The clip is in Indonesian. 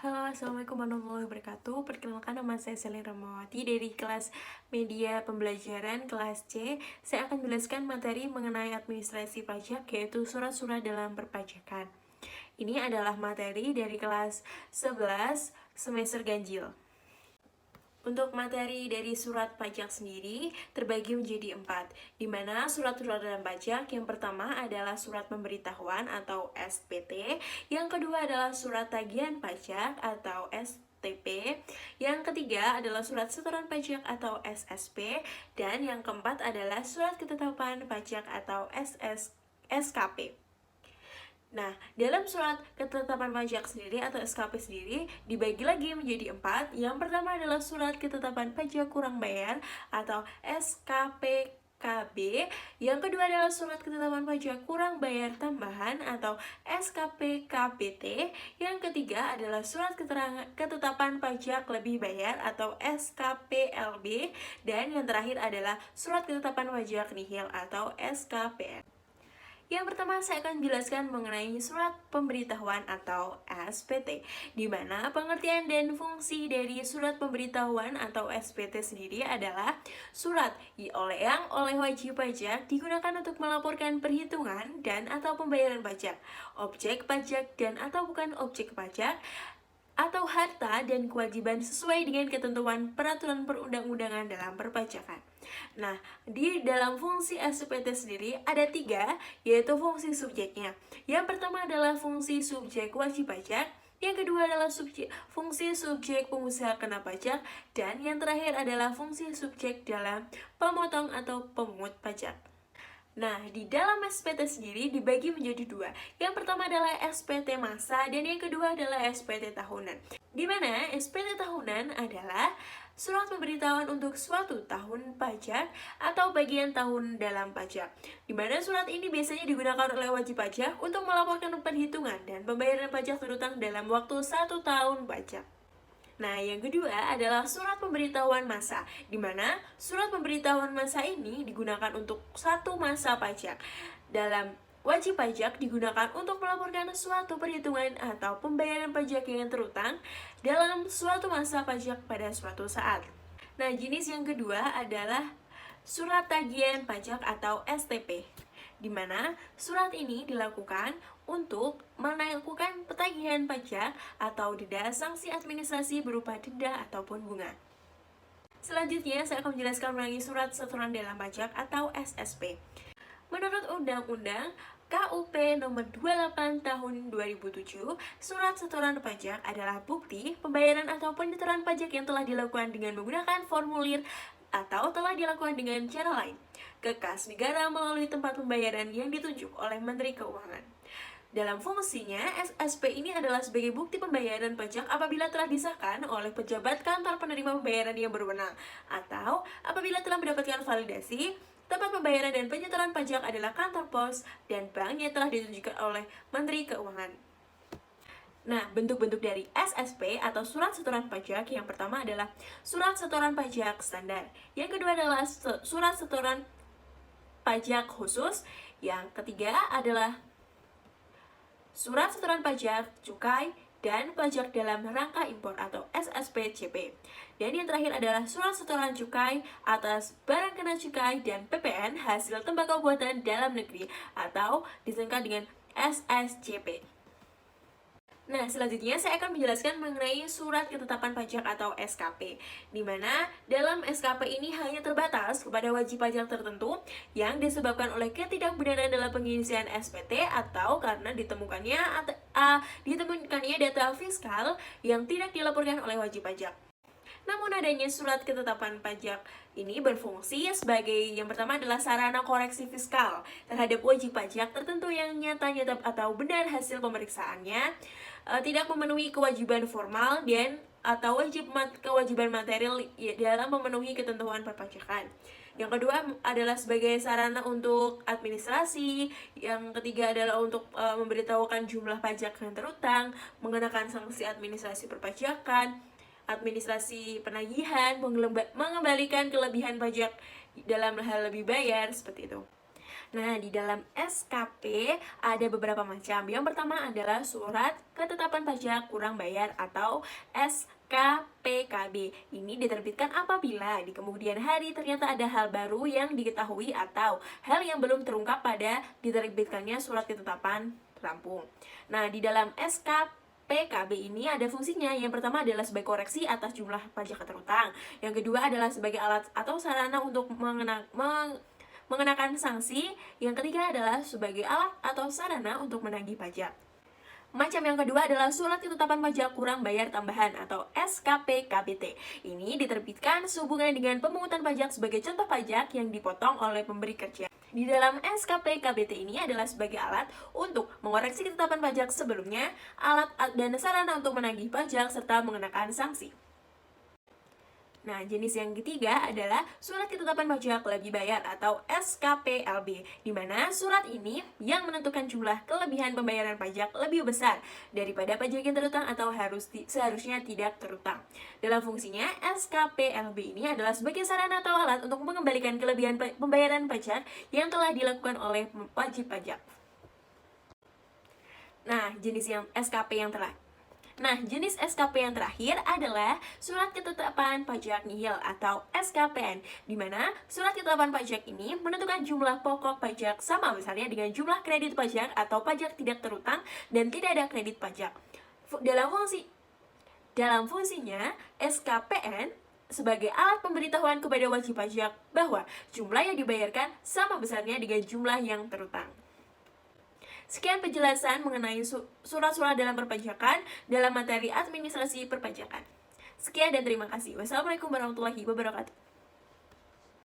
Halo, Assalamualaikum warahmatullahi wabarakatuh. Perkenalkan, nama saya Selin Ramawati dari kelas Media Pembelajaran kelas C. Saya akan menjelaskan materi mengenai administrasi pajak, yaitu surat-surat dalam perpajakan. Ini adalah materi dari kelas 11 semester ganjil. Untuk materi dari surat pajak sendiri terbagi menjadi 4, di mana surat-surat dalam pajak yang pertama adalah surat pemberitahuan atau SPT, yang kedua adalah surat tagihan pajak atau STP, yang ketiga adalah surat setoran pajak atau SSP, dan yang keempat adalah surat ketetapan pajak atau SKP. Nah, dalam surat ketetapan pajak sendiri atau SKP sendiri dibagi lagi menjadi 4. Yang pertama adalah surat ketetapan pajak kurang bayar atau SKPKB. Yang kedua adalah surat ketetapan pajak kurang bayar tambahan atau SKPKBT. Yang ketiga adalah surat ketetapan pajak lebih bayar atau SKPLB. Dan yang terakhir adalah surat ketetapan pajak nihil atau SKPN. Yang pertama, saya akan menjelaskan mengenai surat pemberitahuan atau SPT, di mana pengertian dan fungsi dari surat pemberitahuan atau SPT sendiri adalah surat yang oleh wajib pajak digunakan untuk melaporkan perhitungan dan atau pembayaran pajak, objek pajak dan atau bukan objek pajak, atau harta dan kewajiban sesuai dengan ketentuan peraturan perundang-undangan dalam perpajakan. Nah, di dalam fungsi SPT sendiri ada 3, yaitu fungsi subjeknya. Yang pertama adalah fungsi subjek wajib pajak, yang kedua adalah fungsi subjek pengusaha kena pajak, dan yang terakhir adalah fungsi subjek dalam pemotong atau pemungut pajak. Nah, di dalam SPT sendiri dibagi menjadi 2. Yang pertama adalah SPT masa dan yang kedua adalah SPT tahunan. Di mana SPT tahunan adalah surat pemberitahuan untuk suatu tahun pajak atau bagian tahun dalam pajak. Di mana surat ini biasanya digunakan oleh wajib pajak untuk melaporkan perhitungan dan pembayaran pajak berutang dalam waktu 1 tahun pajak. Nah, yang kedua adalah surat pemberitahuan masa, di mana surat pemberitahuan masa ini digunakan untuk satu masa pajak. Dalam wajib pajak digunakan untuk melaporkan suatu perhitungan atau pembayaran pajak yang terutang dalam suatu masa pajak pada suatu saat. Nah, jenis yang kedua adalah surat tagihan pajak atau STP, di mana surat ini dilakukan untuk melakukan petagihan pajak atau denda sanksi administrasi berupa denda ataupun bunga. Selanjutnya, saya akan menjelaskan mengenai surat setoran dalam pajak atau SSP. Menurut Undang-Undang KUP nomor 28 tahun 2007, surat setoran pajak adalah bukti pembayaran atau penyetoran pajak yang telah dilakukan dengan menggunakan formulir atau telah dilakukan dengan cara lain ke kas negara melalui tempat pembayaran yang ditunjuk oleh Menteri Keuangan. Dalam fungsinya, SSP ini adalah sebagai bukti pembayaran pajak apabila telah disahkan oleh pejabat kantor penerima pembayaran yang berwenang, atau apabila telah mendapatkan validasi, tempat pembayaran dan penyetoran pajak adalah kantor pos dan bank yang telah ditunjukkan oleh Menteri Keuangan. Nah, bentuk-bentuk dari SSP atau surat setoran pajak yang pertama adalah surat setoran pajak standar, yang kedua adalah surat setoran pajak khusus, yang ketiga adalah surat setoran pajak, cukai, dan pajak dalam rangka impor atau SSPCP. Dan yang terakhir adalah surat setoran cukai atas barang kena cukai dan PPN hasil tembakau buatan dalam negeri atau disingkat dengan SSCP. Nah, selanjutnya saya akan menjelaskan mengenai surat ketetapan pajak atau SKP, di mana dalam SKP ini hanya terbatas kepada wajib pajak tertentu yang disebabkan oleh ketidakbenaran dalam pengisian SPT atau karena ditemukannya data fiskal yang tidak dilaporkan oleh wajib pajak. Namun adanya surat ketetapan pajak ini berfungsi sebagai yang pertama adalah sarana koreksi fiskal terhadap wajib pajak tertentu yang nyata-nyata atau benar hasil pemeriksaannya tidak memenuhi kewajiban formal dan atau kewajiban material dalam memenuhi ketentuan perpajakan. Yang kedua adalah sebagai sarana untuk administrasi. Yang ketiga adalah untuk memberitahukan jumlah pajak yang terutang, mengenakan sanksi administrasi perpajakan, administrasi penagihan, mengembalikan kelebihan pajak dalam hal lebih bayar, seperti itu. Nah, di dalam SKP ada beberapa macam. Yang pertama adalah surat ketetapan pajak kurang bayar atau SKPKB. Ini diterbitkan apabila di kemudian hari ternyata ada hal baru yang diketahui atau hal yang belum terungkap pada diterbitkannya surat ketetapan rampung. Nah, di dalam SKPKB ini ada fungsinya. Yang pertama adalah sebagai koreksi atas jumlah pajak terutang. Yang kedua adalah sebagai alat atau sarana untuk mengenakan sanksi. Yang ketiga adalah sebagai alat atau sarana untuk menagih pajak. Macam yang kedua adalah surat ketetapan pajak kurang bayar tambahan atau SKP-KBT. Ini diterbitkan sehubungan dengan pemungutan pajak sebagai contoh pajak yang dipotong oleh pemberi kerja. Di dalam SKP-KBT ini adalah sebagai alat untuk mengoreksi ketetapan pajak sebelumnya, alat dan sarana untuk menagih pajak serta mengenakan sanksi. Nah, jenis yang ketiga adalah surat ketetapan pajak lebih bayar atau SKPLB, di mana surat ini yang menentukan jumlah kelebihan pembayaran pajak lebih besar daripada pajak yang terutang atau seharusnya tidak terutang. Dalam fungsinya, SKPLB ini adalah sebagai sarana atau alat untuk mengembalikan kelebihan pembayaran pajak yang telah dilakukan oleh wajib pajak. Nah, jenis yang SKP yang terakhir. Nah, jenis SKP yang terakhir adalah surat ketetapan pajak nihil atau SKPN, di mana surat ketetapan pajak ini menentukan jumlah pokok pajak sama besarnya dengan jumlah kredit pajak atau pajak tidak terutang dan tidak ada kredit pajak. Dalam fungsinya, SKPN sebagai alat pemberitahuan kepada wajib pajak bahwa jumlah yang dibayarkan sama besarnya dengan jumlah yang terutang. Sekian penjelasan mengenai surat-surat dalam perpajakan dalam materi administrasi perpajakan. Sekian dan terima kasih. Wassalamualaikum warahmatullahi wabarakatuh.